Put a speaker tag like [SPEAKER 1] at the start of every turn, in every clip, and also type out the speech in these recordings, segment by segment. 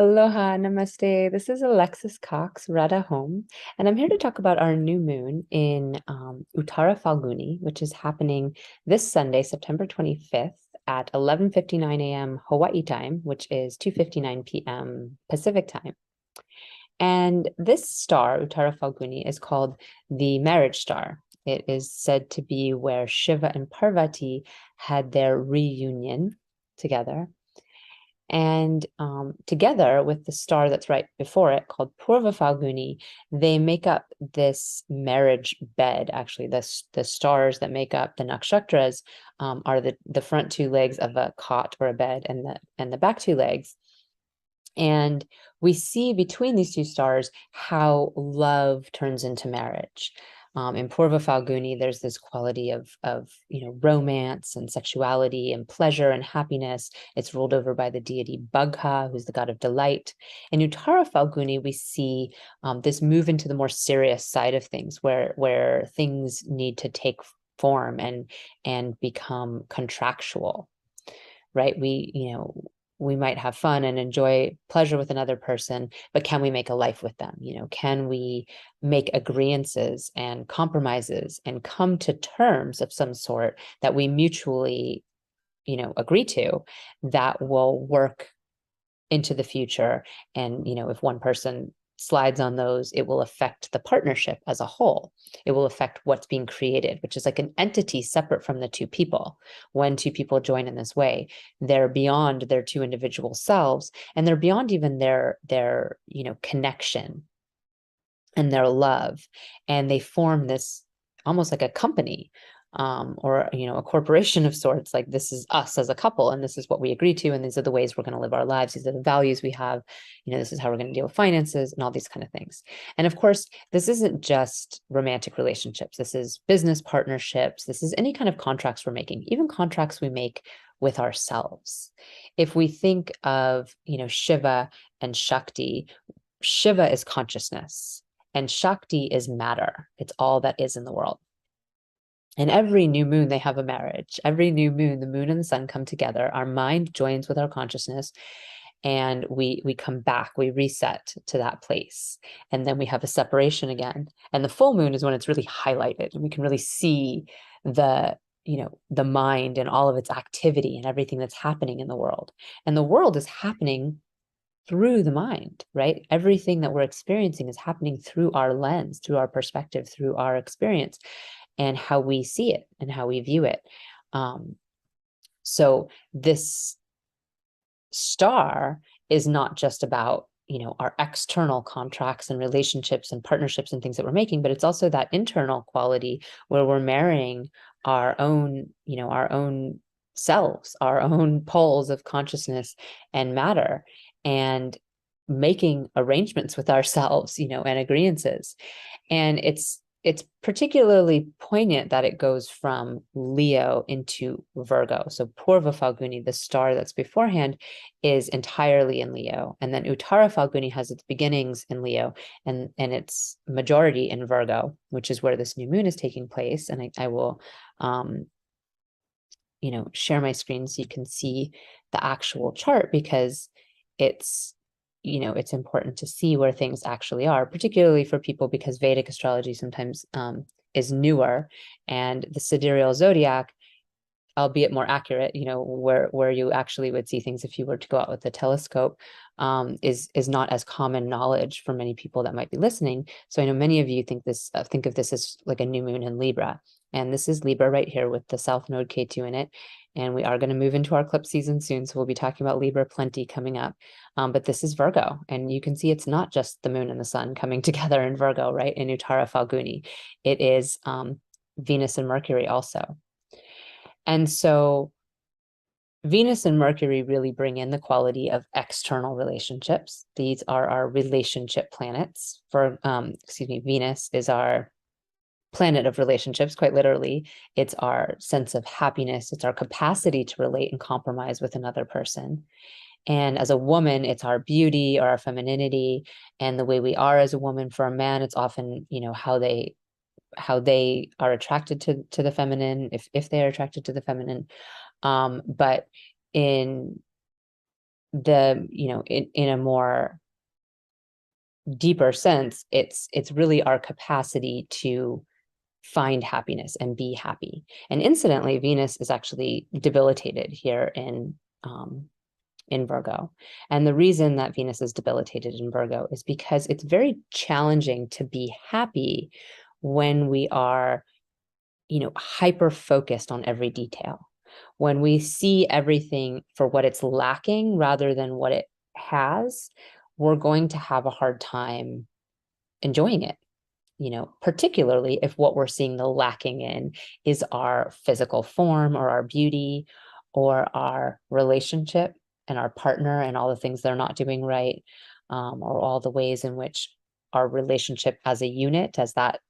[SPEAKER 1] Aloha, namaste. This is Alexis Cox, Radha Home, and I'm here to talk about our new moon in Uttaraphalguni, which is happening this Sunday, September 25th at 11:59 a.m. Hawaii time, which is 2:59 p.m. Pacific time. And this star, Uttaraphalguni, is called the marriage star. It is said to be where Shiva and Parvati had their reunion together. And together with the star that's right before it, called Purva Falguni, they make up this marriage bed. Actually, the stars that make up the nakshatras are the front two legs of a cot or a bed, and the back two legs. And we see between these two stars how love turns into marriage. In Purva Falguni, there's this quality of romance and sexuality and pleasure and happiness. It's ruled over by the deity Bagha, who's the god of delight. In Uttara Falguni, we see this move into the more serious side of things, where things need to take form and become contractual, right? We might have fun and enjoy pleasure with another person, but can we make a life with them? Can we make agreements and compromises and come to terms of some sort that we mutually, agree to, that will work into the future? And, if one person slides on those, it will affect the partnership as a whole. It will affect what's being created, which is like an entity separate from the two people. When two people join in this way, they're beyond their two individual selves, and they're beyond even their connection and their love. And they form this almost like a company, or a corporation of sorts. Like, this is us as a couple, and this is what we agree to, and these are the ways we're going to live our lives. These are the values we have. This is how we're going to deal with finances and all these kind of things. And of course, this isn't just romantic relationships. This is business partnerships. This is any kind of contracts we're making, even contracts we make with ourselves. If we think of Shiva and Shakti, Shiva is consciousness and Shakti is matter. It's all that is in the world. And every new moon, they have a marriage. Every new moon, the moon and the sun come together. Our mind joins with our consciousness, and we come back, we reset to that place. And then we have a separation again. And the full moon is when it's really highlighted, and we can really see the mind and all of its activity and everything that's happening in the world. And the world is happening through the mind, right? Everything that we're experiencing is happening through our lens, through our perspective, through our experience, and how we see it and how we view it. So this star is not just about our external contracts and relationships and partnerships and things that we're making, but it's also that internal quality where we're marrying our own selves, our own poles of consciousness and matter, and making arrangements with ourselves, and agreements. And it's particularly poignant that it goes from Leo into Virgo. So Purva Falguni, the star that's beforehand, is entirely in Leo. And then Uttara Falguni has its beginnings in Leo and its majority in Virgo, which is where this new moon is taking place. And I will share my screen so you can see the actual chart, because it's important to see where things actually are, particularly for people, because Vedic astrology sometimes is newer, and the sidereal zodiac, albeit more accurate, where you actually would see things if you were to go out with a telescope, is not as common knowledge for many people that might be listening. So I know many of you think of this as like a new moon in Libra, and this is Libra right here with the South Node K2 in it. And we are going to move into our eclipse season soon, so we'll be talking about Libra plenty coming up. But this is Virgo, and you can see it's not just the moon and the sun coming together in Virgo, right? In Uttara Falguni, it is Venus and Mercury also. And so Venus and Mercury really bring in the quality of external relationships. These are our relationship planets. Venus is our planet of relationships, quite literally. It's our sense of happiness. It's our capacity to relate and compromise with another person. And as a woman, it's our beauty or our femininity and the way we are as a woman. For a man, it's often, how they are attracted to the feminine, if they are attracted to the feminine. But in in a more deeper sense, it's really our capacity to find happiness and be happy. And incidentally, Venus is actually debilitated here in Virgo. And the reason that Venus is debilitated in Virgo is because it's very challenging to be happy when we are, hyper focused on every detail. When we see everything for what it's lacking rather than what it has, we're going to have a hard time enjoying it. Particularly if what we're seeing the lacking in is our physical form or our beauty or our relationship and our partner and all the things they're not doing right, or all the ways in which our relationship as a unit, as that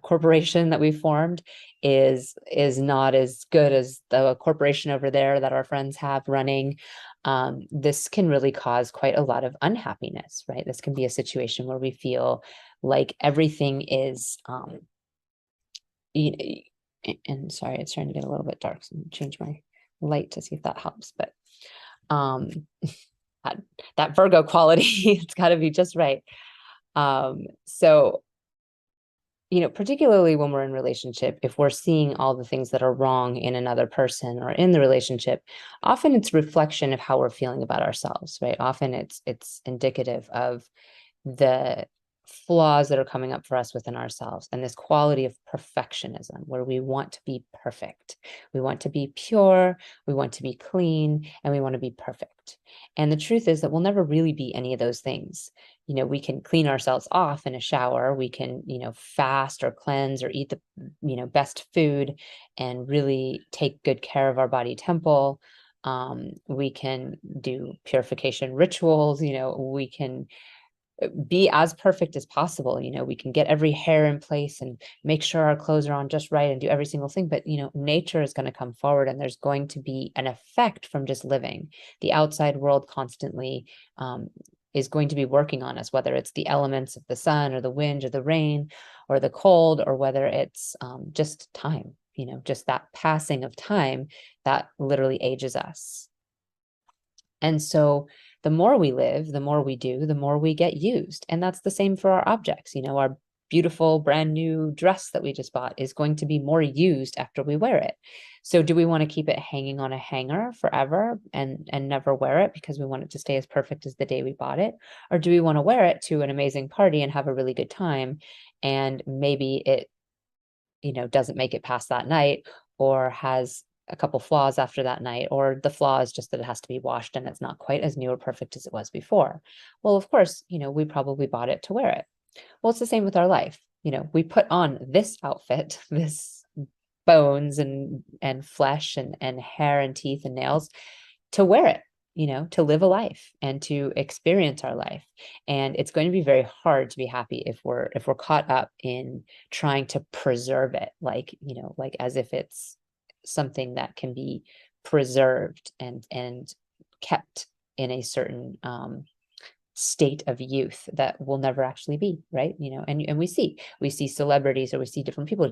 [SPEAKER 1] corporation that we formed is not as good as the corporation over there that our friends have running. This can really cause quite a lot of unhappiness, right? This can be a situation where we feel like everything is and sorry, it's starting to get a little bit dark, so I'm gonna change my light to see if that helps. But that Virgo quality, it's got to be just right. So particularly when we're in relationship, if we're seeing all the things that are wrong in another person or in the relationship, often it's reflection of how we're feeling about ourselves, right? Often it's indicative of the flaws that are coming up for us within ourselves, and this quality of perfectionism where we want to be perfect. We want to be pure, we want to be clean, and we want to be perfect. And the truth is that we'll never really be any of those things. We can clean ourselves off in a shower, we can, fast or cleanse or eat the, best food and really take good care of our body temple. We can do purification rituals, we can be as perfect as possible. We can get every hair in place and make sure our clothes are on just right and do every single thing. But, nature is going to come forward and there's going to be an effect from just living. The outside world constantly is going to be working on us, whether it's the elements of the sun or the wind or the rain or the cold, or whether it's just time, just that passing of time that literally ages us. And so the more we live, the more we do, the more we get used. And that's the same for our objects. Our beautiful brand new dress that we just bought is going to be more used after we wear it. So do we want to keep it hanging on a hanger forever and never wear it because we want it to stay as perfect as the day we bought it? Or do we want to wear it to an amazing party and have a really good time? And maybe it, doesn't make it past that night, or has a couple flaws after that night, or the flaw is just that it has to be washed and it's not quite as new or perfect as it was before. Well, of course, we probably bought it to wear it. Well, it's the same with our life. We put on this outfit, this bones and flesh and hair and teeth and nails to wear it, to live a life and to experience our life. And it's going to be very hard to be happy if we're caught up in trying to preserve it, like as if it's something that can be preserved and kept in a certain state of youth that will never actually be, right? And we see celebrities, or we see different people,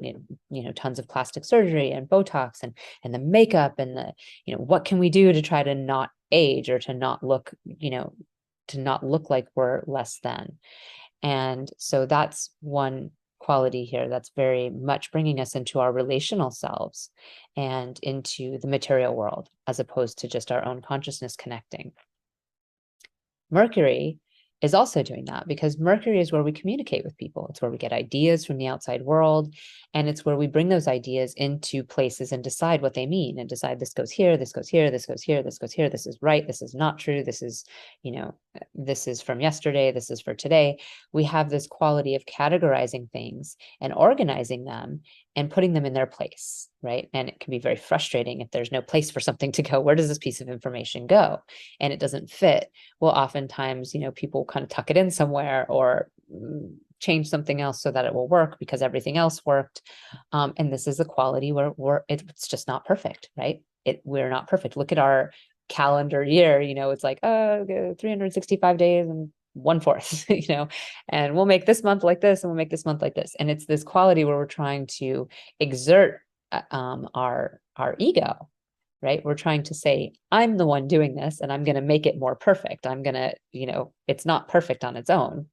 [SPEAKER 1] tons of plastic surgery and Botox and the makeup and the, what can we do to try to not age or to not look, to not look like we're less than. And so that's one quality here that's very much bringing us into our relational selves and into the material world, as opposed to just our own consciousness connecting. Mercury is also doing that, because Mercury is where we communicate with people. It's where we get ideas from the outside world, and it's where we bring those ideas into places and decide what they mean, and decide this goes here, this goes here, this goes here, this goes here, this is right, this is not true, this is, this is from yesterday, this is for today. We have this quality of categorizing things and organizing them and putting them in their place, right? And it can be very frustrating if there's no place for something to go. Where does this piece of information go? And it doesn't fit. Well, oftentimes, people kind of tuck it in somewhere or change something else so that it will work because everything else worked. And this is a quality where it's just not perfect, right? We're not perfect. Look at our calendar year, it's like, 365 days and 1/4, and we'll make this month like this and we'll make this month like this. And it's this quality where we're trying to exert our ego right? We're trying to say, I'm the one doing this and I'm going to make it more perfect. I'm going to, it's not perfect on its own.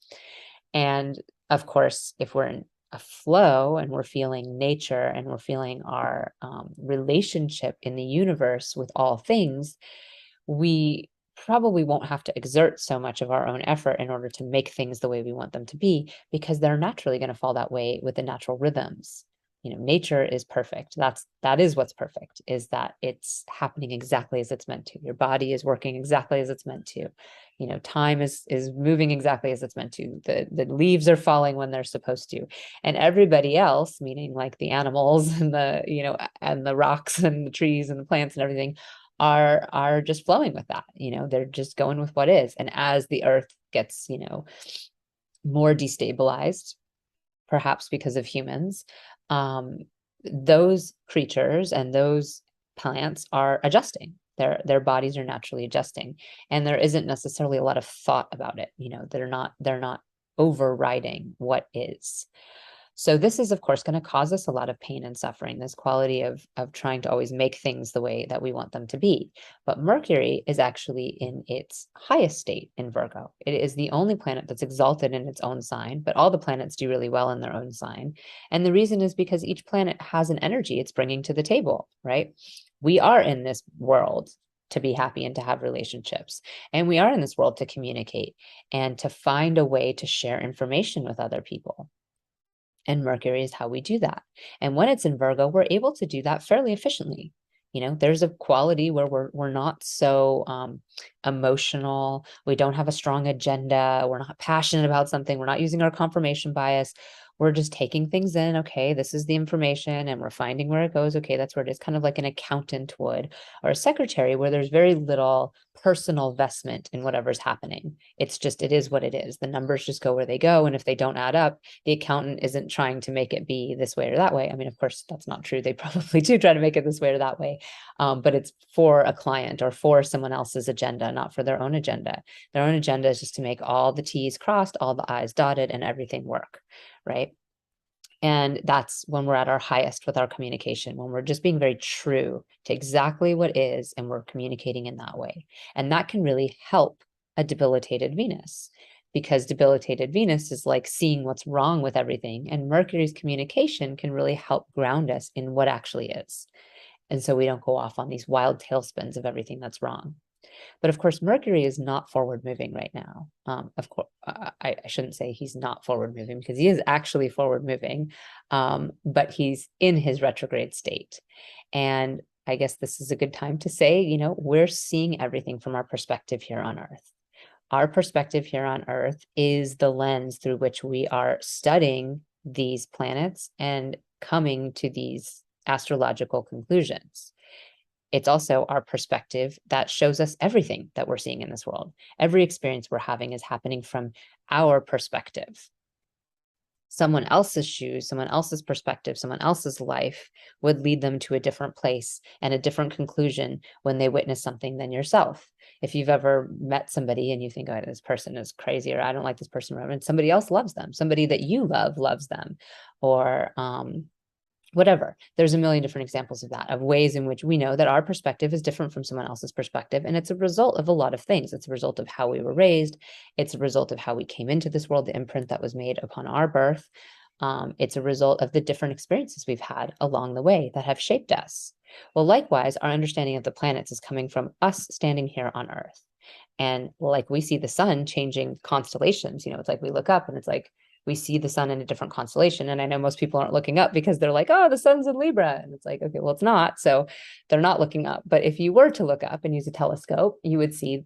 [SPEAKER 1] And of course, if we're in a flow and we're feeling nature and we're feeling our relationship in the universe with all things, we probably won't have to exert so much of our own effort in order to make things the way we want them to be, because they're naturally going to fall that way with the natural rhythms. Nature is perfect. That is what's perfect, is that it's happening exactly as it's meant to. Your body is working exactly as it's meant to. Time is moving exactly as it's meant to. The leaves are falling when they're supposed to. And everybody else, meaning like the animals and and the rocks and the trees and the plants and everything, are just flowing with that. They're just going with what is. And as the earth gets, more destabilized, perhaps because of humans, those creatures and those plants are adjusting. Their bodies are naturally adjusting, and there isn't necessarily a lot of thought about it. They're not overriding what is. So this is, of course, going to cause us a lot of pain and suffering, this quality of trying to always make things the way that we want them to be. But Mercury is actually in its highest state in Virgo. It is the only planet that's exalted in its own sign, but all the planets do really well in their own sign. And the reason is because each planet has an energy it's bringing to the table, right? We are in this world to be happy and to have relationships. And we are in this world to communicate and to find a way to share information with other people. And Mercury is how we do that. And when it's in Virgo, we're able to do that fairly efficiently. There's a quality where we're not so emotional. We don't have a strong agenda. We're not passionate about something. We're not using our confirmation bias. We're just taking things in. Okay, this is the information, and we're finding where it goes. Okay, that's where it is. Kind of like an accountant would, or a secretary, where there's very little personal investment in whatever's happening. It's just, it is what it is. The numbers just go where they go. And if they don't add up, the accountant isn't trying to make it be this way or that way. I mean, of course, that's not true. They probably do try to make it this way or that way. But it's for a client or for someone else's agenda, not for their own agenda. Their own agenda is just to make all the T's crossed, all the I's dotted, and everything work, right? And that's when we're at our highest with our communication, when we're just being very true to exactly what is, and we're communicating in that way. And that can really help a debilitated Venus, because debilitated Venus is like seeing what's wrong with everything. And Mercury's communication can really help ground us in what actually is. And so we don't go off on these wild tailspins of everything that's wrong. But of course, Mercury is not forward moving right now. Of course, I shouldn't say he's not forward moving, because he is actually forward moving, but he's in his retrograde state. And I guess this is a good time to say, we're seeing everything from our perspective here on Earth. Our perspective here on Earth is the lens through which we are studying these planets and coming to these astrological conclusions. It's also our perspective that shows us everything that we're seeing in this world. Every experience we're having is happening from our perspective. Someone else's shoes, someone else's perspective, someone else's life would lead them to a different place and a different conclusion when they witness something than yourself. If you've ever met somebody and you think, oh, this person is crazy, or I don't like this person, and somebody else loves them, somebody that you love loves them, or whatever. There's a million different examples of that, of ways in which we know that our perspective is different from someone else's perspective. And it's a result of a lot of things. It's a result of how we were raised. It's a result of how we came into this world, the imprint that was made upon our birth. It's a result of the different experiences we've had along the way that have shaped us. Well, likewise, our understanding of the planets is coming from us standing here on Earth. And like we see the sun changing constellations, it's like we look up and it's like, we see the sun in a different constellation. And I know most people aren't looking up because they're like, oh, the sun's in Libra. And it's like, okay, well, it's not. So they're not looking up. But if you were to look up and use a telescope, you would see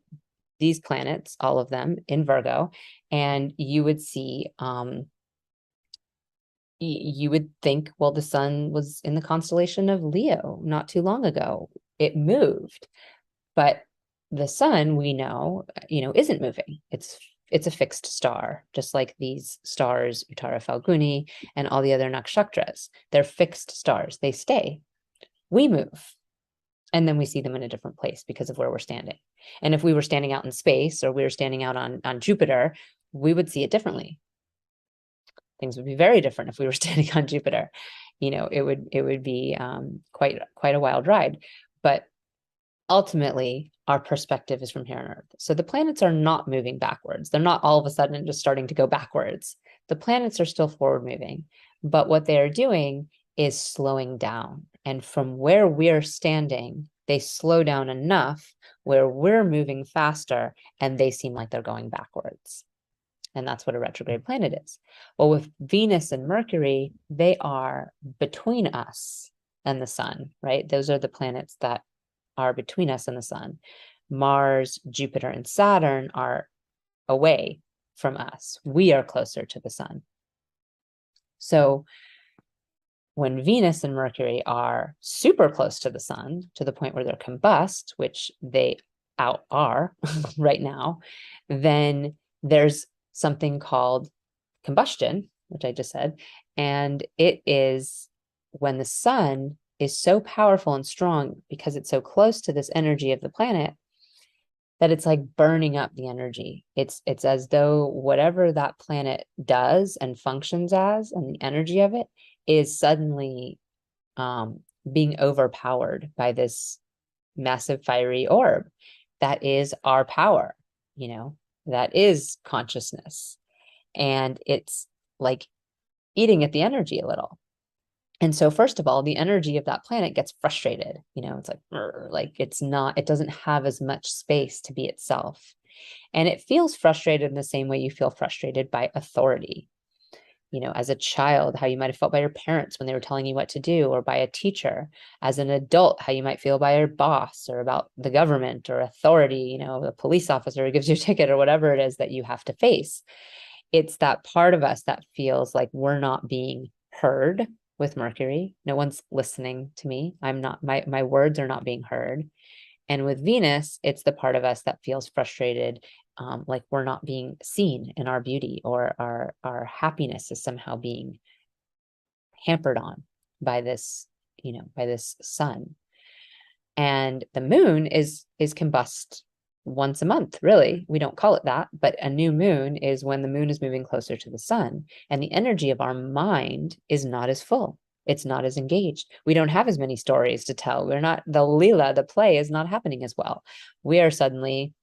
[SPEAKER 1] these planets, all of them in Virgo, and you would see, you would think, well, the sun was in the constellation of Leo not too long ago. It moved, but the sun, we know, isn't moving. It's a fixed star, just like these stars, Uttaraphalguni and all the other nakshatras. They're fixed stars. They stay. We move. And then we see them in a different place because of where we're standing. And if we were standing out in space, or we were standing out on Jupiter, we would see it differently. Things would be very different if we were standing on Jupiter. It would be quite a wild ride. But ultimately, our perspective is from here on Earth. So the planets are not moving backwards. They're not all of a sudden just starting to go backwards. The planets are still forward moving, but what they are doing is slowing down. And from where we're standing, they slow down enough where we're moving faster and they seem like they're going backwards. And that's what a retrograde planet is. Well, with Venus and Mercury, they are between us and the sun, right? Those are the planets that are between us and the sun. Mars, Jupiter, and Saturn are away from us. We are closer to the sun. So when Venus and Mercury are super close to the sun, to the point where they're combust, which they are right now, then there's something called combustion, which I just said, and it is when the sun is so powerful and strong because it's so close to this energy of the planet that it's like burning up the energy. It's as though whatever that planet does and functions as, and the energy of it is suddenly being overpowered by this massive fiery orb that is our power, that is consciousness. And it's like eating at the energy a little. And so first of all, the energy of that planet gets frustrated. It's like it doesn't have as much space to be itself. And it feels frustrated in the same way you feel frustrated by authority. As a child, how you might have felt by your parents when they were telling you what to do, or by a teacher. As an adult, how you might feel by your boss, or about the government or authority, the police officer who gives you a ticket, or whatever it is that you have to face. It's that part of us that feels like we're not being heard. With Mercury, no one's listening to me. My words are not being heard. And with Venus, it's the part of us that feels frustrated, like we're not being seen in our beauty, or our happiness is somehow being hampered on by this, by this sun. And the moon is combust once a month, really. We don't call it that, but a new moon is when the moon is moving closer to the sun, and the energy of our mind is not as full. It's not as engaged. We don't have as many stories to tell. The Leela, the play, is not happening as well. We are suddenly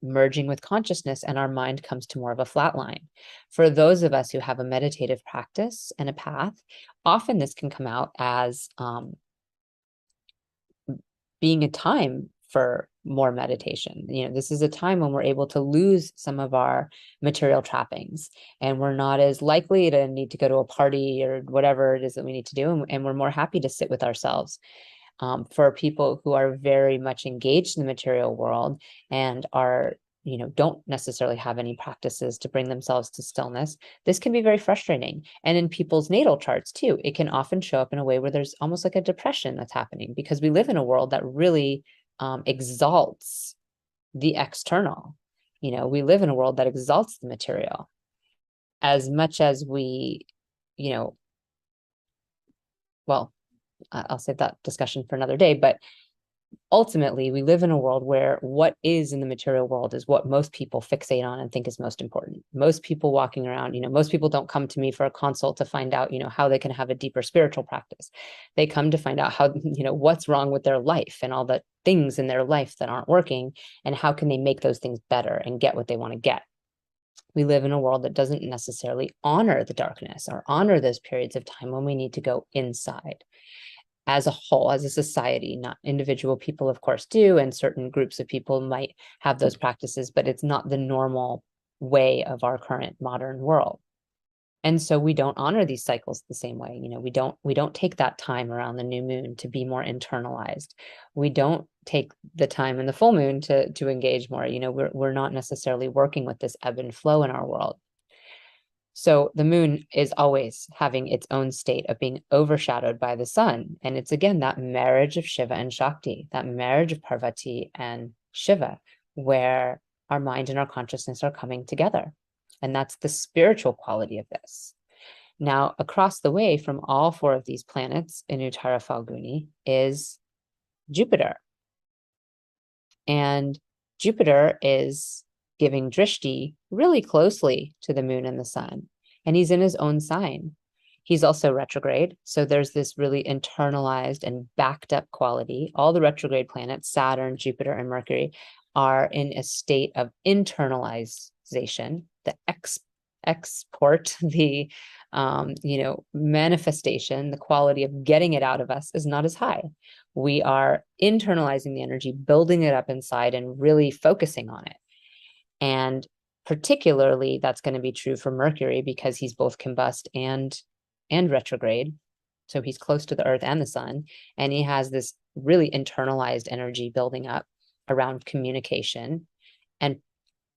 [SPEAKER 1] merging with consciousness, and our mind comes to more of a flat line. For those of us who have a meditative practice and a path, often this can come out as being a time for more meditation. This is a time when we're able to lose some of our material trappings, and we're not as likely to need to go to a party or whatever it is that we need to do. And we're more happy to sit with ourselves. For people who are very much engaged in the material world and are, don't necessarily have any practices to bring themselves to stillness, this can be very frustrating. And in people's natal charts too, it can often show up in a way where there's almost like a depression that's happening, because we live in a world that really exalts the external. We live in a world that exalts the material as much as we, well, I'll save that discussion for another day, but ultimately we live in a world where what is in the material world is what most people fixate on and think is most important. Most people walking around, most people don't come to me for a consult to find out, how they can have a deeper spiritual practice. They come to find out how, what's wrong with their life and all the things in their life that aren't working, and how can they make those things better and get what they want to get. We live in a world that doesn't necessarily honor the darkness or honor those periods of time when we need to go inside. As a whole, as a society, not individual people, of course, do, and certain groups of people might have those practices, but it's not the normal way of our current modern world. And so we don't honor these cycles the same way. We don't take that time around the new moon to be more internalized. We don't take the time in the full moon to engage more. We're not necessarily working with this ebb and flow in our world. So the moon is always having its own state of being overshadowed by the sun. And it's, again, that marriage of Shiva and Shakti, that marriage of Parvati and Shiva, where our mind and our consciousness are coming together. And that's the spiritual quality of this. Now, across the way from all four of these planets in Uttaraphalguni is Jupiter. And Jupiter is giving drishti really closely to the moon and the sun. And he's in his own sign. He's also retrograde. So there's this really internalized and backed up quality. All the retrograde planets, Saturn, Jupiter, and Mercury, are in a state of internalization, the export, the manifestation, the quality of getting it out of us is not as high. We are internalizing the energy, building it up inside, and really focusing on it. And particularly, that's going to be true for Mercury because he's both combust and retrograde. So he's close to the earth and the sun, and he has this really internalized energy building up around communication. And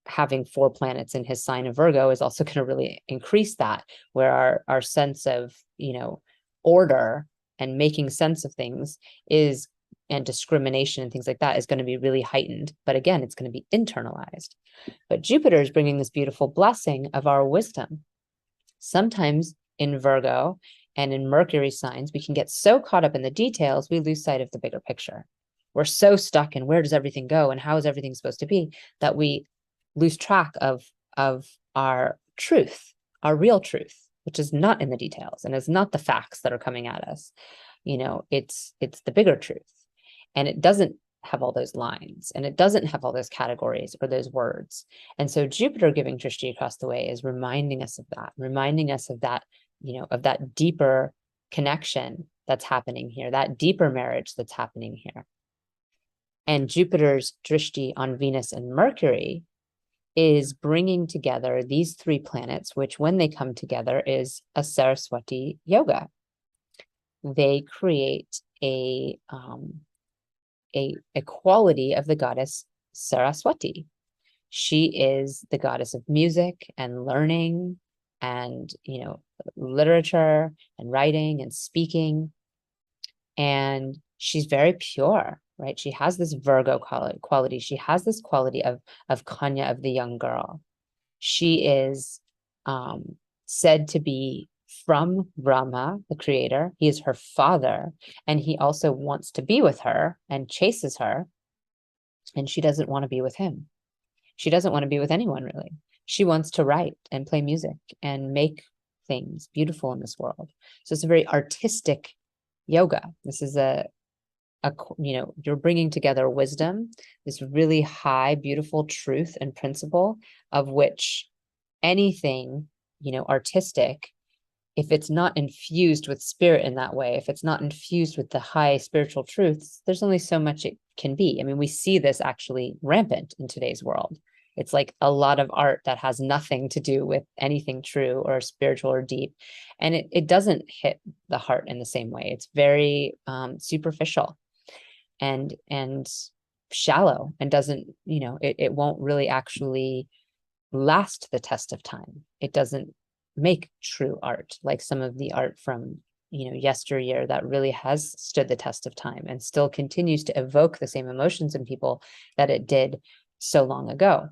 [SPEAKER 1] having 4 planets in his sign of Virgo is also going to really increase that, where our sense of, order and making sense of things is, and discrimination and things like that is going to be really heightened. But again, it's going to be internalized. But Jupiter is bringing this beautiful blessing of our wisdom. Sometimes in Virgo and in Mercury signs, we can get so caught up in the details, we lose sight of the bigger picture. We're so stuck in where does everything go and how is everything supposed to be that we lose track of our truth, our real truth, which is not in the details and is not the facts that are coming at us. It's the bigger truth. And it doesn't have all those lines, and it doesn't have all those categories or those words. And so Jupiter giving Drishti across the way is reminding us of that, of that deeper connection that's happening here, that deeper marriage that's happening here. And Jupiter's Drishti on Venus and Mercury is bringing together these 3 planets, which when they come together is a Saraswati yoga. They create a quality of the goddess Saraswati. She is the goddess of music and learning and, literature and writing and speaking. And she's very pure, right? She has this Virgo quality. She has this quality of Kanya, of the young girl. She is said to be from Brahma, the creator. He is her father, and he also wants to be with her and chases her, and she doesn't want to be with him. She doesn't want to be with anyone, really. She wants to write and play music and make things beautiful in this world. So it's a very artistic yoga. This is you're bringing together wisdom, this really high, beautiful truth and principle of which anything, artistic, if it's not infused with spirit in that way, if it's not infused with the high spiritual truths, there's only so much it can be. I mean, we see this actually rampant in today's world. It's like a lot of art that has nothing to do with anything true or spiritual or deep. And it doesn't hit the heart in the same way. It's very superficial and shallow, and doesn't, it won't really actually last the test of time. It doesn't make true art like some of the art from yesteryear that really has stood the test of time and still continues to evoke the same emotions in people that it did so long ago.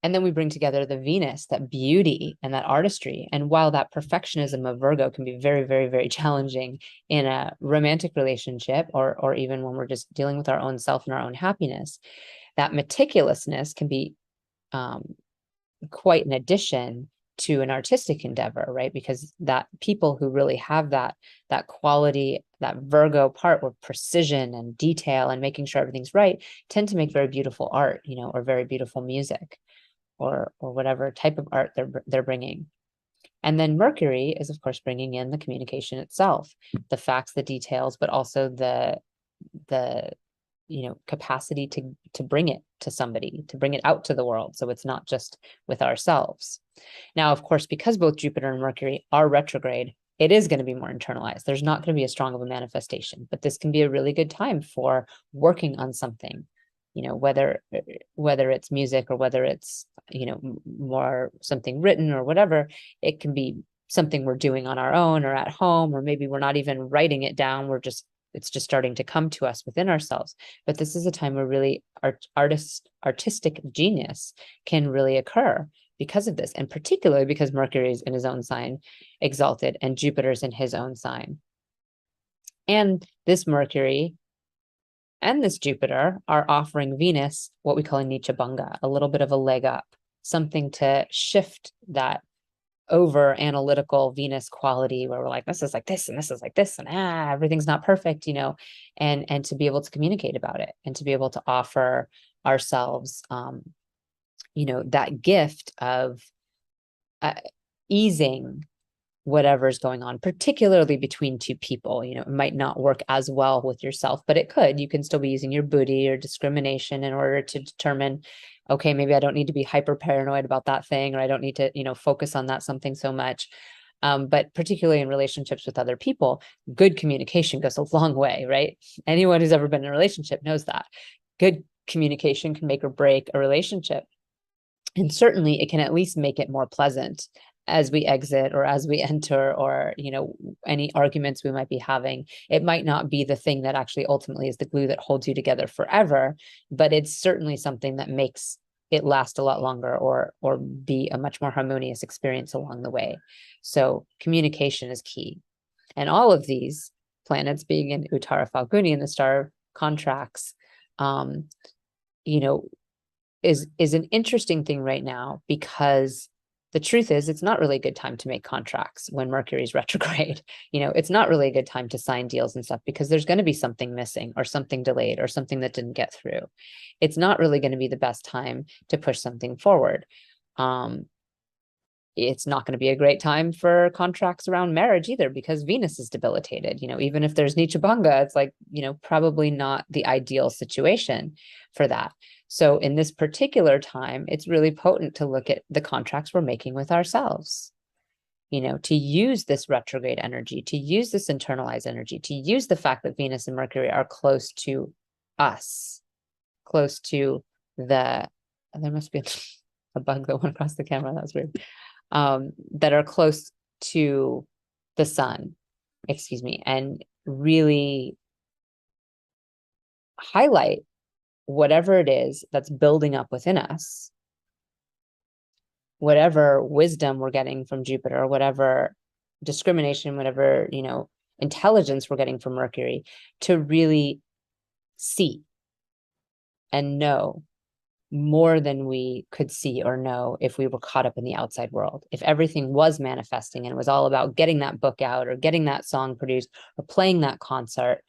[SPEAKER 1] And then we bring together the Venus, that beauty and that artistry. And while that perfectionism of Virgo can be very, very, very challenging in a romantic relationship, or even when we're just dealing with our own self and our own happiness, that meticulousness can be quite an addition to an artistic endeavor, right? Because that people who really have that quality, that Virgo part with precision and detail and making sure everything's right, tend to make very beautiful art, or very beautiful music, or whatever type of art they're bringing. And then Mercury is, of course, bringing in the communication itself, the facts, the details, but also the capacity to bring it to somebody, to bring it out to the world. So it's not just with ourselves. Now, of course, because both Jupiter and Mercury are retrograde, it is going to be more internalized. There's not going to be as strong of a manifestation, but this can be a really good time for working on something, whether it's music or whether it's, more something written or whatever. It can be something we're doing on our own or at home, or maybe we're not even writing it down. It's just starting to come to us within ourselves. But this is a time where really artistic genius can really occur because of this, and particularly because Mercury is in his own sign, exalted, and Jupiter's in his own sign. And this Mercury and this Jupiter are offering Venus what we call a Nichabanga, a little bit of a leg up, something to shift that over analytical Venus quality where we're like, this is like this and this is like this and everything's not perfect, and to be able to communicate about it and to be able to offer ourselves, that gift of easing whatever's going on, particularly between two people. It might not work as well with yourself, but it could. You can still be using your buddhi or discrimination in order to determine, okay, maybe I don't need to be hyper paranoid about that thing, or I don't need to, focus on that something so much. But particularly in relationships with other people, good communication goes a long way, right? Anyone who's ever been in a relationship knows that. Good communication can make or break a relationship. And certainly it can at least make it more pleasant as we exit or as we enter, or, any arguments we might be having. It might not be the thing that actually ultimately is the glue that holds you together forever, but it's certainly something that makes it last a lot longer, or be a much more harmonious experience along the way. So communication is key. And all of these planets being in Uttaraphalguni in the star of contracts, is an interesting thing right now, because the truth is it's not really a good time to make contracts when Mercury's retrograde. It's not really a good time to sign deals and stuff, because there's going to be something missing or something delayed or something that didn't get through. It's not really going to be the best time to push something forward. It's not going to be a great time for contracts around marriage either, because Venus is debilitated. Even if there's Nichabanga, it's like, probably not the ideal situation for that. So in this particular time, it's really potent to look at the contracts we're making with ourselves, to use this retrograde energy, to use this internalized energy, to use the fact that Venus and Mercury are close to us, close to there must be a bug that went across the camera. That was weird. That are close to the sun, and really highlight whatever it is that's building up within us, whatever wisdom we're getting from Jupiter, whatever discrimination, whatever, intelligence we're getting from Mercury, to really see and know more than we could see or know if we were caught up in the outside world. If everything was manifesting and it was all about getting that book out or getting that song produced or playing that concert,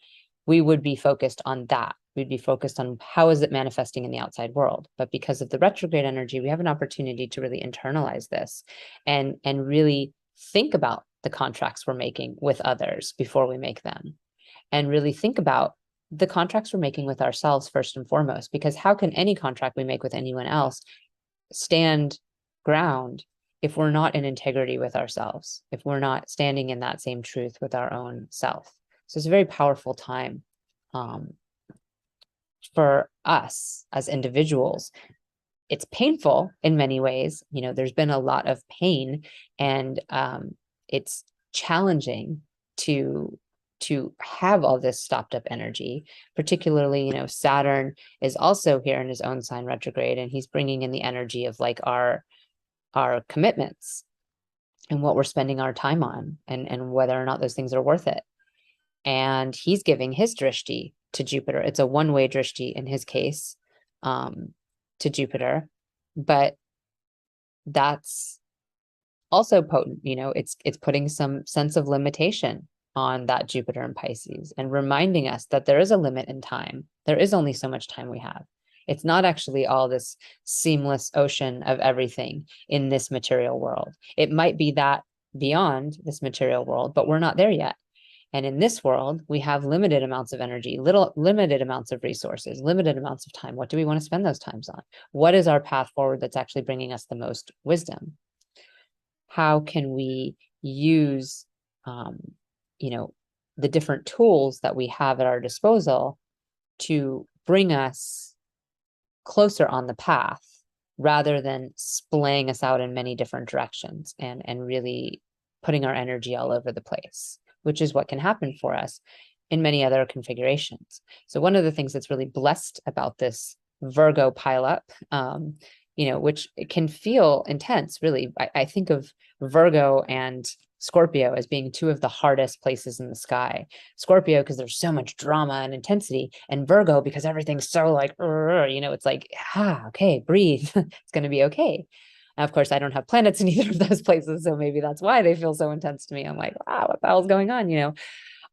[SPEAKER 1] we would be focused on that. We'd be focused on how is it manifesting in the outside world. But because of the retrograde energy, we have an opportunity to really internalize this and really think about the contracts we're making with others before we make them, and really think about the contracts we're making with ourselves first and foremost, because how can any contract we make with anyone else stand ground if we're not in integrity with ourselves, if we're not standing in that same truth with our own self? So it's a very powerful time for us as individuals. It's painful in many ways. There's been a lot of pain, and it's challenging to have all this stopped up energy, particularly, Saturn is also here in his own sign retrograde, and he's bringing in the energy of like our commitments and what we're spending our time on, and whether or not those things are worth it. And he's giving his drishti to Jupiter. It's a one-way drishti in his case, to Jupiter, but that's also potent. It's putting some sense of limitation on that Jupiter and Pisces, and reminding us that there is a limit in time. There is only so much time we have. It's not actually all this seamless ocean of everything in this material world. It might be that beyond this material world, but we're not there yet. And in this world, we have limited amounts of energy, limited amounts of resources, limited amounts of time. What do we want to spend those times on? What is our path forward that's actually bringing us the most wisdom? How can we use the different tools that we have at our disposal to bring us closer on the path, rather than splaying us out in many different directions and really putting our energy all over the place, which is what can happen for us in many other configurations. So one of the things that's really blessed about this Virgo pileup, which can feel intense, really. I think of Virgo and Scorpio as being two of the hardest places in the sky. Scorpio, because there's so much drama and intensity, and Virgo, because everything's so like, it's like, okay, breathe. It's going to be okay. And of course, I don't have planets in either of those places, so maybe that's why they feel so intense to me. I'm like, wow, what the hell's going on, you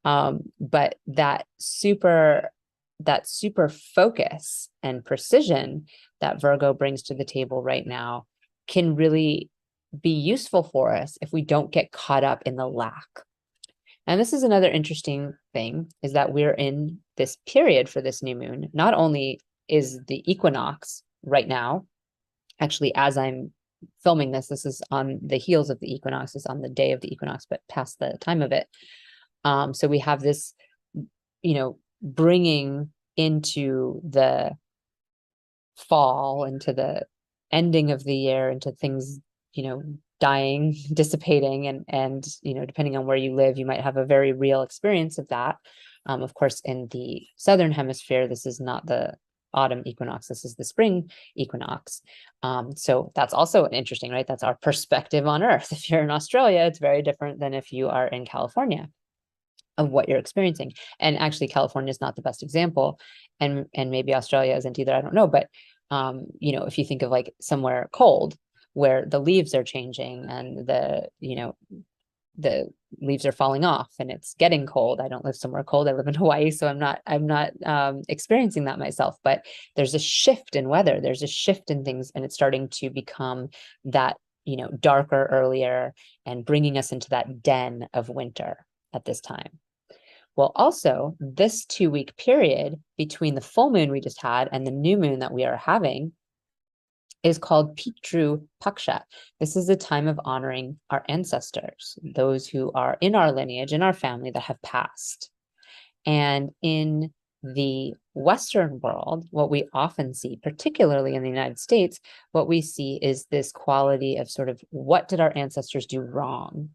[SPEAKER 1] know? But that super focus and precision that Virgo brings to the table right now can really be useful for us if we don't get caught up in the lack. And this is another interesting thing, is that we're in this period for this new moon. Not only is the equinox right now, actually, as I'm filming this, this is on the heels of the equinox, it's on the day of the equinox, but past the time of it. So we have this, bringing into the fall, into the ending of the year, into things, dying, dissipating, and depending on where you live, you might have a very real experience of that. Of course, in the southern hemisphere, this is not the autumn equinox, this is the spring equinox. So that's also interesting, right? That's our perspective on Earth. If you're in Australia, it's very different than if you are in California of what you're experiencing. And actually, California is not the best example, and maybe Australia isn't either, I don't know. But if you think of like somewhere cold where the leaves are changing and the leaves are falling off and it's getting cold. I don't live somewhere cold. I live in Hawaii, so I'm not experiencing that myself. But there's a shift in weather. There's a shift in things, and it's starting to become that darker earlier and bringing us into that den of winter at this time. Well, also, this 2-week period between the full moon we just had and the new moon that we are having is called Pitru Paksha. This is a time of honoring our ancestors, those who are in our lineage, in our family, that have passed. And in the Western world, what we often see, particularly in the United States, what we see is this quality of sort of, what did our ancestors do wrong?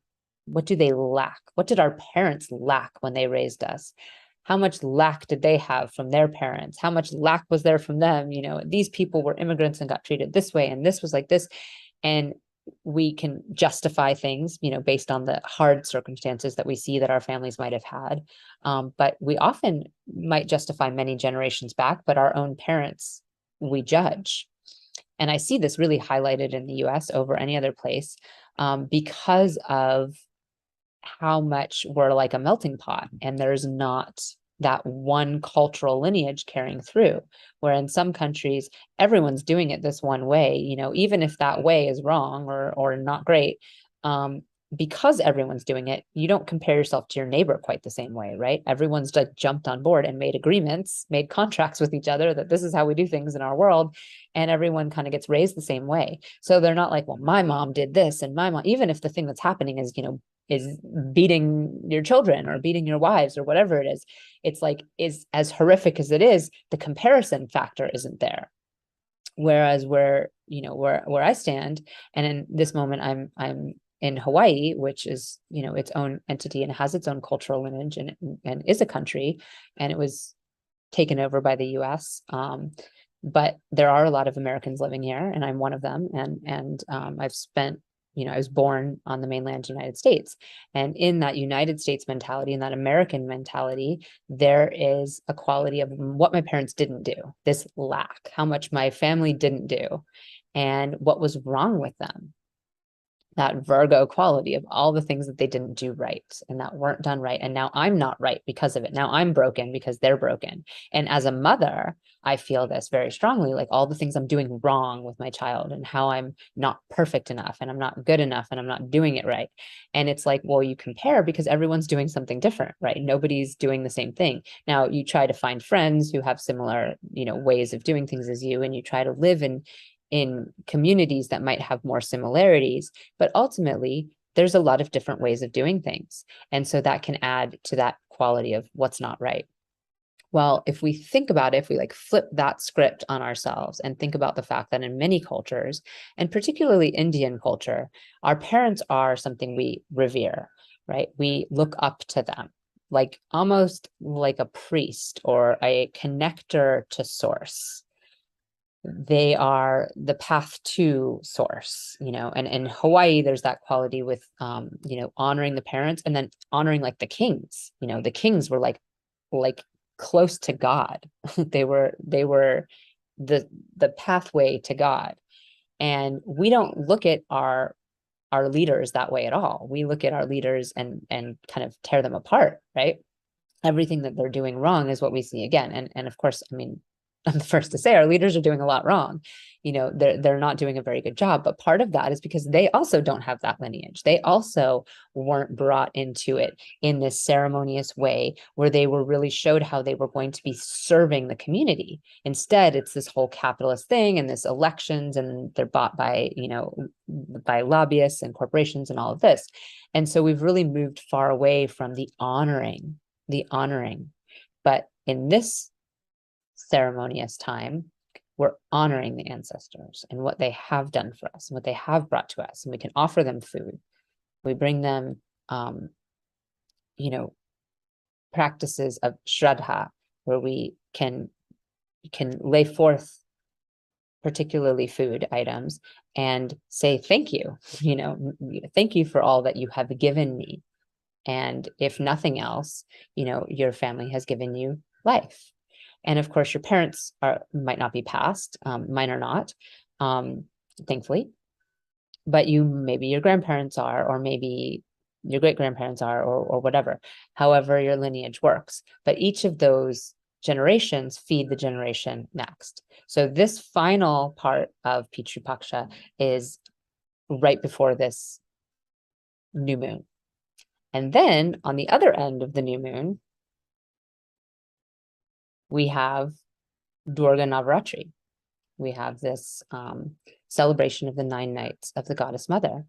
[SPEAKER 1] What do they lack? What did our parents lack when they raised us? How much lack did they have from their parents? How much lack was there from them? These people were immigrants and got treated this way, and this was like this. And we can justify things, based on the hard circumstances that we see that our families might have had. But we often might justify many generations back, but our own parents, we judge. And I see this really highlighted in the US over any other place, because of how much we're like a melting pot, and there's not that one cultural lineage carrying through, where in some countries everyone's doing it this one way, even if that way is wrong or not great, because everyone's doing it, you don't compare yourself to your neighbor quite the same way, right? Everyone's like jumped on board and made agreements, made contracts with each other that this is how we do things in our world, and everyone kind of gets raised the same way. So they're not like, well, my mom did this, and my mom, even if the thing that's happening is is beating your children or beating your wives or whatever it is, it's like, is as horrific as it is, the comparison factor isn't there. Whereas where I stand, and in this moment I'm in Hawaii, which is its own entity and has its own cultural lineage, and is a country, and it was taken over by the US. But there are a lot of Americans living here, and I'm one of them. And I've spent, I was born on the mainland United States. And in that United States mentality, in that American mentality, there is a quality of what my parents didn't do, this lack, how much my family didn't do, and what was wrong with them. That Virgo quality of all the things that they didn't do right and that weren't done right. And now I'm not right because of it. Now I'm broken because they're broken. And as a mother, I feel this very strongly, like all the things I'm doing wrong with my child and how I'm not perfect enough and I'm not good enough and I'm not doing it right. And it's like, well, you compare because everyone's doing something different, right? Nobody's doing the same thing. Now you try to find friends who have similar, ways of doing things as you, and you try to live in communities that might have more similarities, but ultimately there's a lot of different ways of doing things. And so that can add to that quality of what's not right. Well, if we think about it, if we like flip that script on ourselves and think about the fact that in many cultures, and particularly Indian culture, our parents are something we revere, right? We look up to them, like almost like a priest or a connector to source. They are the path to source, and in Hawaii, there's that quality with, honoring the parents and then honoring like the kings. The kings were like close to God. They were the pathway to God. And we don't look at our leaders that way at all. We look at our leaders and kind of tear them apart, right? Everything that they're doing wrong is what we see again. And of course, I mean, I'm the first to say our leaders are doing a lot wrong. You know, they're not doing a very good job. But part of that is because they also don't have that lineage. They also weren't brought into it in this ceremonious way where they were really showed how they were going to be serving the community. Instead, it's this whole capitalist thing and this elections, and they're bought by, you know, by lobbyists and corporations and all of this. And so we've really moved far away from the honoring. But in this ceremonious time, we're honoring the ancestors and what they have done for us and what they have brought to us, and we can offer them food. We bring them you know, practices of shraddha, where we can lay forth particularly food items and say thank you, you know, thank you for all that you have given me. And if nothing else, you know, your family has given you life. And of course, your parents might not be passed. Mine are not, thankfully. But maybe your grandparents are, or maybe your great-grandparents are, or whatever, however your lineage works. But each of those generations feed the generation next. So this final part of Pitru Paksha is right before this new moon. And then on the other end of the new moon, we have Durga Navratri. We have this celebration of the 9 nights of the goddess mother.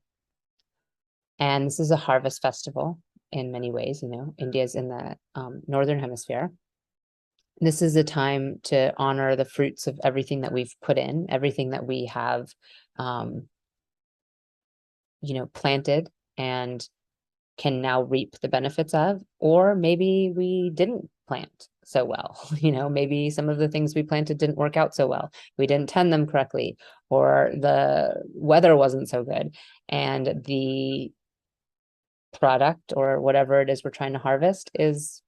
[SPEAKER 1] And this is a harvest festival in many ways. You know, India's in the northern hemisphere. This is a time to honor the fruits of everything that we've put in, everything that we have, you know, planted and can now reap the benefits of, or maybe we didn't plant so well. You know, maybe some of the things we planted didn't work out so well. We didn't tend them correctly, or the weather wasn't so good. And the product or whatever it is we're trying to harvest is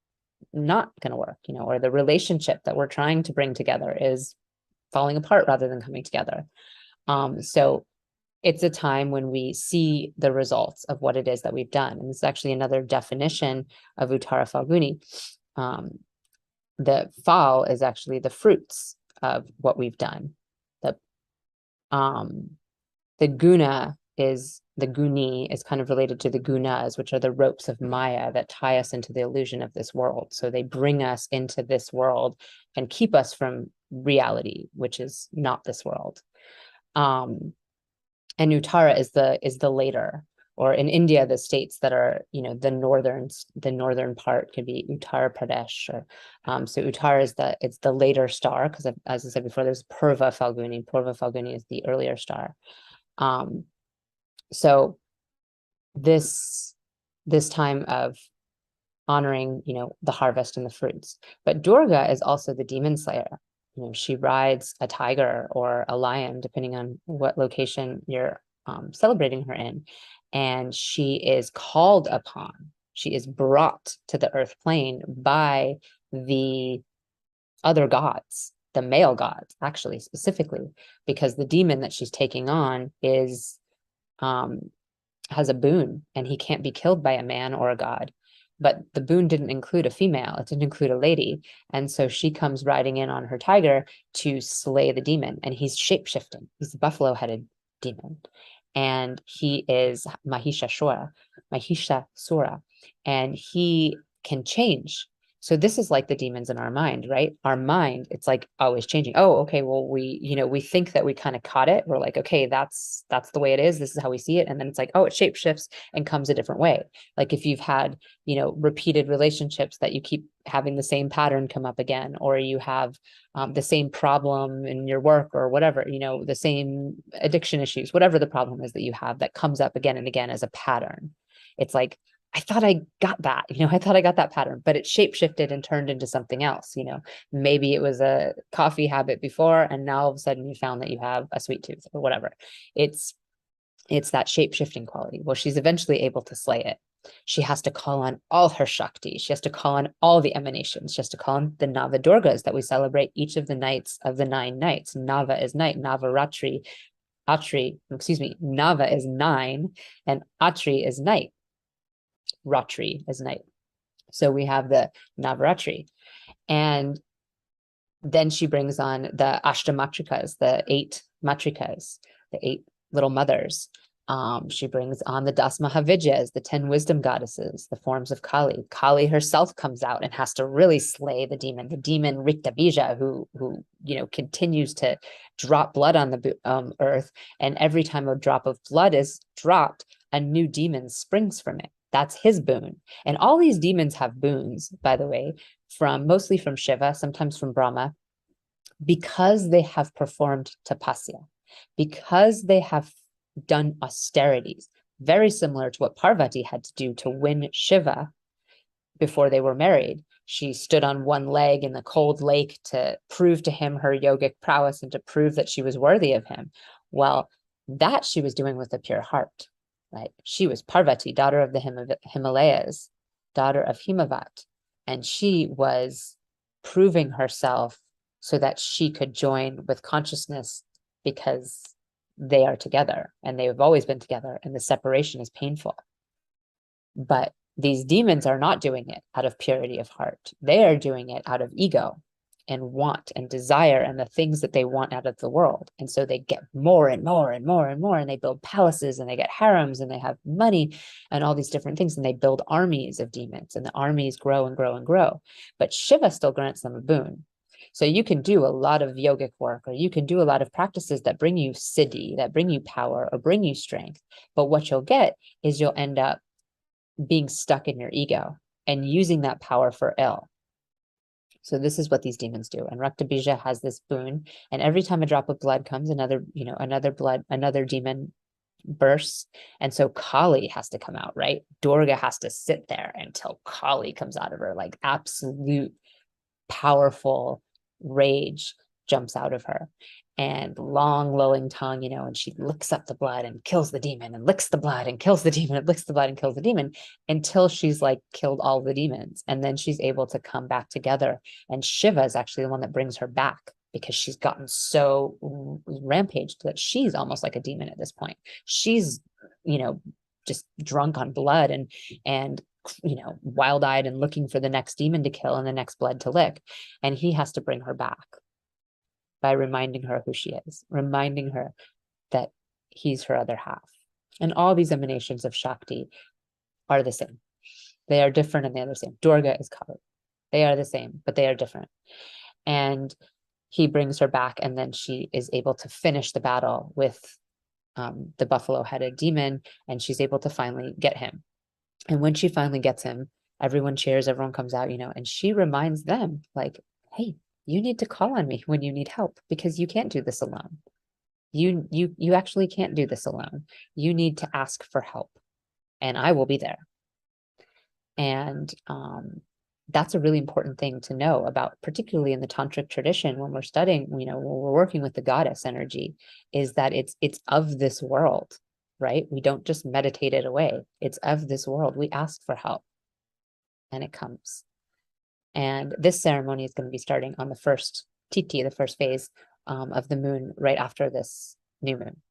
[SPEAKER 1] not going to work, you know, or the relationship that we're trying to bring together is falling apart rather than coming together. So it's a time when we see the results of what it is that we've done. And it's actually another definition of Uttaraphalguni. The phal is actually the fruits of what we've done. The guna is, the guni is kind of related to the gunas, which are the ropes of Maya that tie us into the illusion of this world. So they bring us into this world and keep us from reality, which is not this world. And Uttara is the later, or in India, the states that are, you know, the northern part could be Uttar Pradesh, or so Uttara is it's the later star, because as I said before, there's Purva Falguni. Purva Falguni is the earlier star. So this time of honoring, you know, the harvest and the fruits. But Durga is also the demon slayer. You know, she rides a tiger or a lion, depending on what location you're celebrating her in. And she is called upon. She is brought to the earth plane by the other gods, the male gods, actually, specifically, because the demon that she's taking on is has a boon, and he can't be killed by a man or a god. But the boon didn't include a female, it didn't include a lady. And so she comes riding in on her tiger to slay the demon, and he's shape-shifting. He's a buffalo-headed demon. And he is Mahishasura, and he can change. So this is like the demons in our mind, right? Our mind, it's like always changing. Oh, okay, well, we think that we kind of caught it. We're like, okay, that's the way it is. This is how we see it. And then it's like, oh, it shapeshifts and comes a different way. Like if you've had, you know, repeated relationships that you keep having the same pattern come up again, or you have the same problem in your work or whatever, you know, the same addiction issues, whatever the problem is that you have that comes up again and again as a pattern. It's like, I thought I got that, you know, I thought I got that pattern, but it shapeshifted and turned into something else. You know, maybe it was a coffee habit before, and now all of a sudden you found that you have a sweet tooth or whatever. It's that shape-shifting quality. Well, she's eventually able to slay it. She has to call on all her Shakti. She has to call on all the emanations. She has to call on the Nava Durgas that we celebrate each of the nights of the 9 nights. Nava is night, Navaratri, Nava is 9, and Atri is night. Ratri is night. So we have the Navratri. And then she brings on the Ashtamatrikas, the 8 matrikas, the 8 little mothers. She brings on the Das Mahavidyas, the 10 wisdom goddesses, the forms of Kali. Kali herself comes out and has to really slay the demon Riktabija, who continues to drop blood on the earth. And every time a drop of blood is dropped, a new demon springs from it. That's his boon. And all these demons have boons, by the way, mostly from Shiva, sometimes from Brahma, because they have performed tapasya, because they have done austerities, very similar to what Parvati had to do to win Shiva before they were married. She stood on one leg in the cold lake to prove to him her yogic prowess and to prove that she was worthy of him. Well, that she was doing with a pure heart, right? She was Parvati, daughter of the Himalayas, daughter of Himavat, and she was proving herself so that she could join with consciousness, because they are together and they've always been together, and the separation is painful. But these demons are not doing it out of purity of heart. They are doing it out of ego and want and desire and the things that they want out of the world. And so they get more and more and more and more, and they build palaces and they get harems and they have money and all these different things, and they build armies of demons, and the armies grow and grow and grow. But Shiva still grants them a boon. So you can do a lot of yogic work, or you can do a lot of practices that bring you siddhi, that bring you power or bring you strength. But what you'll get is you'll end up being stuck in your ego and using that power for ill. So this is what these demons do. And Raktabija has this boon. And every time a drop of blood comes, another demon bursts. And so Kali has to come out, right? Durga has to sit there until Kali comes out of her, like absolute powerful rage jumps out of her, and long lolling tongue, and she licks up the blood and kills the demon, and licks the blood and kills the demon, and licks the blood and kills the demon, until she's like killed all the demons. And then she's able to come back together. And Shiva is actually the one that brings her back, because she's gotten so rampaged that she's almost like a demon at this point. She's, just drunk on blood and wild-eyed and looking for the next demon to kill and the next blood to lick. And he has to bring her back by reminding her who she is, reminding her that he's her other half. And all these emanations of Shakti are the same. They are different and they're the same. Durga is Kali. They are the same, but they are different. And he brings her back, and then she is able to finish the battle with the buffalo-headed demon, and she's able to finally get him. And when she finally gets him, everyone cheers, everyone comes out, and she reminds them, like, hey, you need to call on me when you need help, because you can't do this alone. You actually can't do this alone. You need to ask for help, and I will be there. And that's a really important thing to know about, particularly in the tantric tradition, when we're studying, when we're working with the goddess energy, is that it's of this world, right? We don't just meditate it away. It's of this world. We ask for help and it comes. And this ceremony is going to be starting on the first Titi, the first phase of the moon, right after this new moon.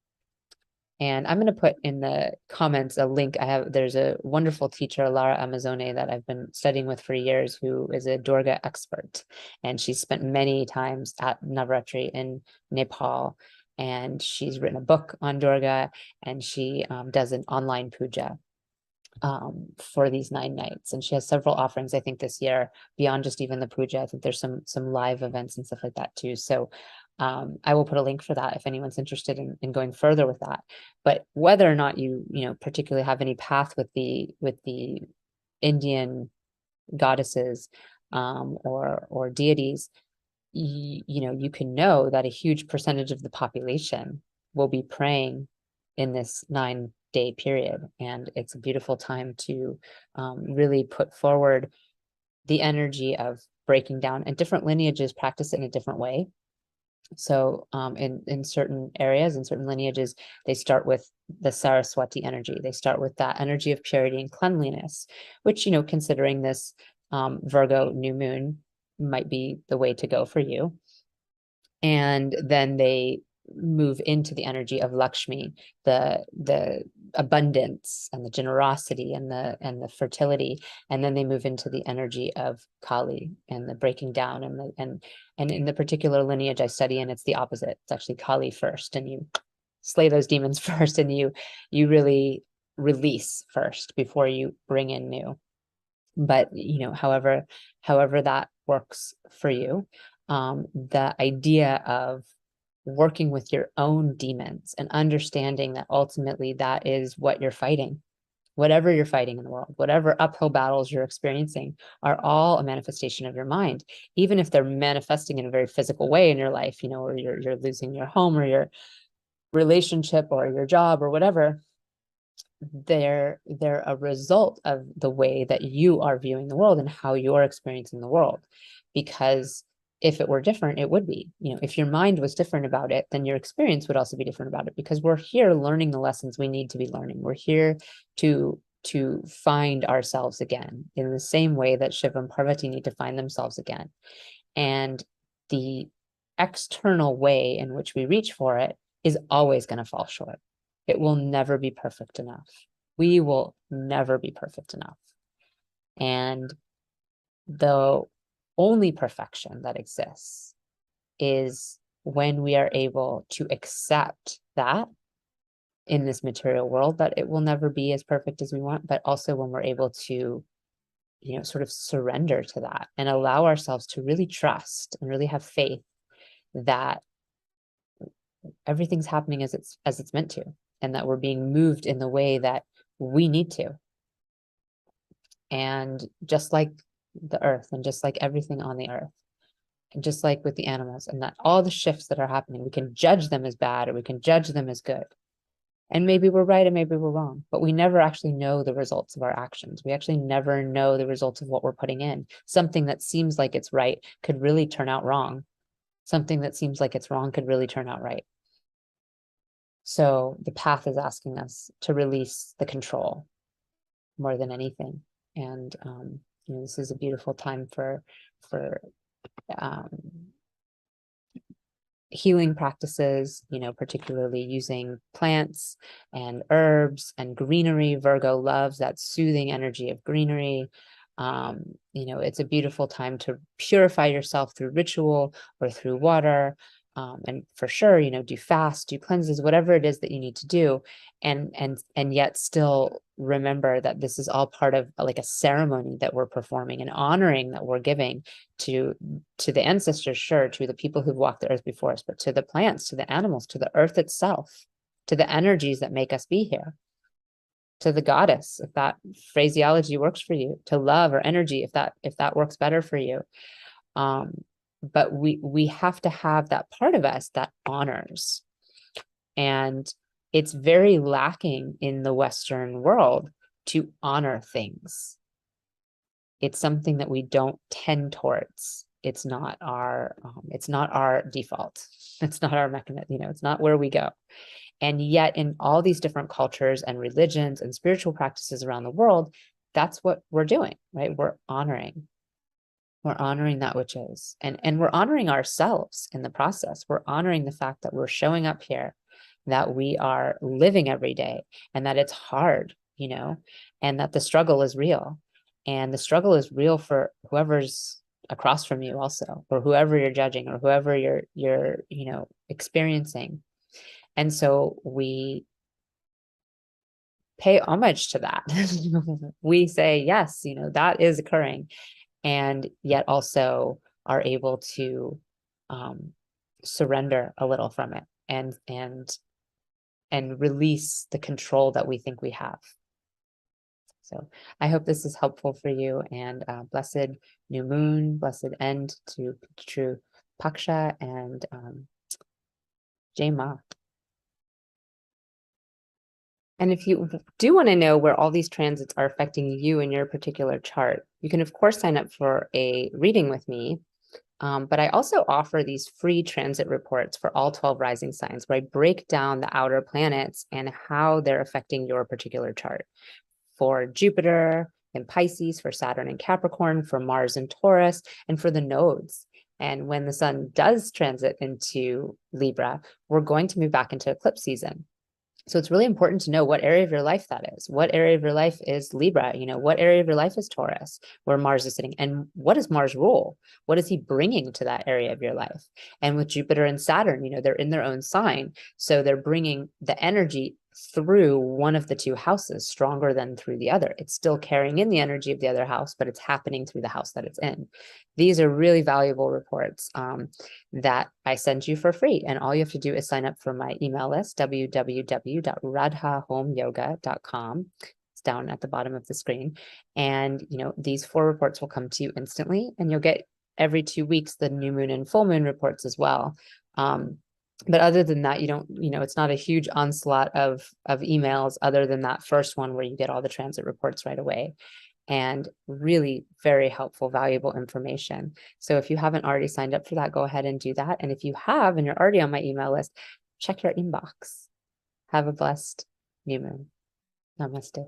[SPEAKER 1] And I'm going to put in the comments a link. There's a wonderful teacher, Lara Amazone, that I've been studying with for years, who is a Durga expert. And she's spent many times at Navratri in Nepal. And she's written a book on Durga, and she does an online puja for these 9 nights. And she has several offerings, I think, this year, beyond just even the puja. I think there's some live events and stuff like that too. So I will put a link for that if anyone's interested in going further with that. But whether or not you particularly have any path with the Indian goddesses or deities, you can know that a huge percentage of the population will be praying in this 9-day period. And it's a beautiful time to really put forward the energy of breaking down, and different lineages practice it in a different way. So in certain areas, in certain lineages, they start with the Saraswati energy. They start with that energy of purity and cleanliness, which, considering this Virgo new moon might be the way to go for you. And then they move into the energy of Lakshmi, the abundance and the generosity and the fertility, and then they move into the energy of Kali and the breaking down and in the particular lineage I study in, it's the opposite. It's actually Kali first, and you slay those demons first, and you really release first before you bring in new. But however that works for you, the idea of working with your own demons and understanding that ultimately that is what you're fighting. Whatever you're fighting in the world, whatever uphill battles you're experiencing are all a manifestation of your mind, even if they're manifesting in a very physical way in your life, or you're losing your home or your relationship or your job or whatever. They're a result of the way that you are viewing the world and how you're experiencing the world. Because if it were different, it would be, if your mind was different about it, then your experience would also be different about it, because we're here learning the lessons we need to be learning. We're here to find ourselves again in the same way that Shiva and Parvati need to find themselves again. And the external way in which we reach for it is always going to fall short. It will never be perfect enough. We will never be perfect enough. And the only perfection that exists is when we are able to accept that in this material world, that it will never be as perfect as we want, but also when we're able to, sort of surrender to that and allow ourselves to really trust and really have faith that everything's happening as it's meant to, and that we're being moved in the way that we need to. And just like the earth, and just like everything on the earth, and just like with the animals, and that all the shifts that are happening, we can judge them as bad or we can judge them as good. And maybe we're right and maybe we're wrong, but we never actually know the results of our actions. We actually never know the results of what we're putting in. Something that seems like it's right could really turn out wrong. Something that seems like it's wrong could really turn out right. So the path is asking us to release the control more than anything. And this is a beautiful time for healing practices, particularly using plants and herbs and greenery. Virgo loves that soothing energy of greenery. It's a beautiful time to purify yourself through ritual or through water. And for sure, do fast, do cleanses, whatever it is that you need to do, and yet still remember that this is all part of like a ceremony that we're performing and honoring that we're giving to the ancestors, sure, to the people who've walked the earth before us, but to the plants, to the animals, to the earth itself, to the energies that make us be here, to the goddess, if that phraseology works for you, to love or energy, if that works better for you. But we have to have that part of us that honors. And it's very lacking in the Western world to honor things. It's something that we don't tend towards. It's not our default. It's not our mechanism, it's not where we go. And yet in all these different cultures and religions and spiritual practices around the world, that's what we're doing, right? We're honoring that which is, and we're honoring ourselves in the process. We're honoring the fact that we're showing up here, that we are living every day, and that it's hard, and that the struggle is real. And the struggle is real for whoever's across from you also, or whoever you're judging, or whoever you're experiencing. And so we pay homage to that. We say, yes, that is occurring, and yet also are able to surrender a little from it and release the control that we think we have. So I hope this is helpful for you, and blessed new moon, blessed end to True Paksha, and Jai Ma. And if you do want to know where all these transits are affecting you in your particular chart, you can, of course, sign up for a reading with me. But I also offer these free transit reports for all 12 rising signs, where I break down the outer planets and how they're affecting your particular chart. For Jupiter in Pisces, for Saturn in Capricorn, for Mars in Taurus, and for the nodes. And when the sun does transit into Libra, we're going to move back into eclipse season. So it's really important to know what area of your life that is. What area of your life is Libra? What area of your life is Taurus, where Mars is sitting? And what does Mars rule? What is he bringing to that area of your life? And with Jupiter and Saturn, they're in their own sign. So they're bringing the energy through one of the two houses stronger than through the other. It's still carrying in the energy of the other house, but it's happening through the house that it's in. These are really valuable reports that I send you for free. And all you have to do is sign up for my email list, www.radhahomeyoga.com. It's down at the bottom of the screen. And, these 4 reports will come to you instantly, and you'll get every 2 weeks the new moon and full moon reports as well. But other than that, it's not a huge onslaught of emails other than that first one where you get all the transit reports right away. And really very helpful, valuable information. So if you haven't already signed up for that, go ahead and do that. And if you have, and you're already on my email list, check your inbox. Have a blessed new moon. Namaste.